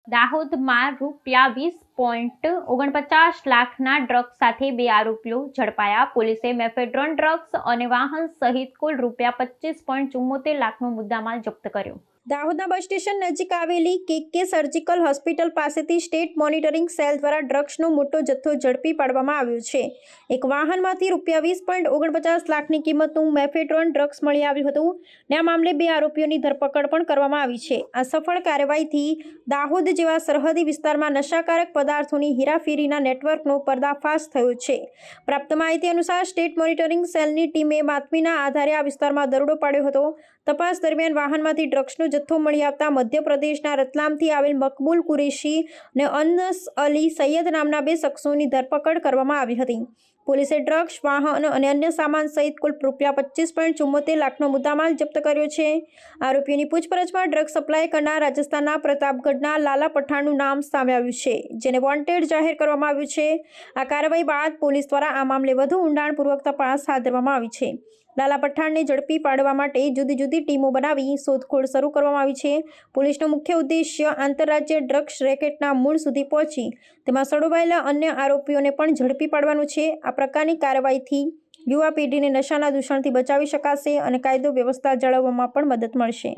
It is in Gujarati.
દાહોદમાં ₹20.49 લાખના ડ્રગ્સ સાથે 2 આરોપીઓ ઝડપાયા. પોલીસે મેફેડ્રોન ડ્રગ્સ અને વાહન સહિત કુલ ₹25.74 લાખનો મુદ્દામાલ જપ્ત કર્યો. દાહોદના બસ સ્ટેશન નજીક આવેલી કે સર્જિકલ હોસ્પિટલ પાસેથી સ્ટેટ મોનિટરિંગ સેલ દ્વારા ડ્રગ્સનો મોટો જથ્થો ઝડપી પાડવામાં આવ્યો છે. એક વાહનમાંથી ₹20.49 લાખની કિંમતનું મેફેડ્રોન ડ્રગ્સ મળી આવ્યું હતું અને આ મામલે 2 આરોપીઓની ધરપકડ પણ કરવામાં આવી છે. આ સફળ કાર્યવાહીથી દાહોદ જેવા સરહદી વિસ્તારમાં નશાકારક પદાર્થોની હેરાફેરીના નેટવર્કનો પર્દાફાશ થયો છે. પ્રાપ્ત માહિતી અનુસાર સ્ટેટ મોનિટરિંગ સેલની ટીમે બાતમીના આધારે આ વિસ્તારમાં દરોડો પાડ્યો હતો. તપાસ દરમિયાન વાહનમાંથી ડ્રગ્સનો જથ્થો મળી આવતા મધ્યપ્રદેશના રતલામથી આવેલ મકબૂલ કુરેશી અને અનસ અલી સૈયદ નામના 2 શખ્સોની ધરપકડ કરવામાં આવી હતી. પોલીસે ડ્રગ્સ, વાહન અને અન્ય સામાન સહિત કુલ ₹25.74 લાખનો મુદ્દામાલ જપ્ત કર્યો છે. આરોપીઓની પૂછપરછમાં ડ્રગ્સ સપ્લાય કરનાર રાજસ્થાનના પ્રતાપગઢના લાલા પઠાણનું નામ સામે આવ્યું છે, જેને વોન્ટેડ જાહેર કરવામાં આવ્યું છે. આ કાર્યવાહી બાદ પોલીસ દ્વારા આ મામલે વધુ ઊંડાણપૂર્વક તપાસ હાથ ધરવામાં આવી છે. લાલા પઠાણને ઝડપી પાડવા માટે જુદી જુદી ટીમો બનાવી શોધખોળ શરૂ કરવામાં આવી છે. પોલીસનો મુખ્ય ઉદ્દેશ્ય આંતરરાજ્ય ડ્રગ્સ રેકેટના મૂળ સુધી પહોંચી તેમાં સંડોવાયેલા અન્ય આરોપીઓને પણ ઝડપી પાડવાનું છે. આ પ્રકારની કાર્યવાહીથી યુવા પેઢીને નશાના દૂષણથી બચાવી શકાશે અને કાયદો વ્યવસ્થા જાળવવામાં પણ મદદ મળશે.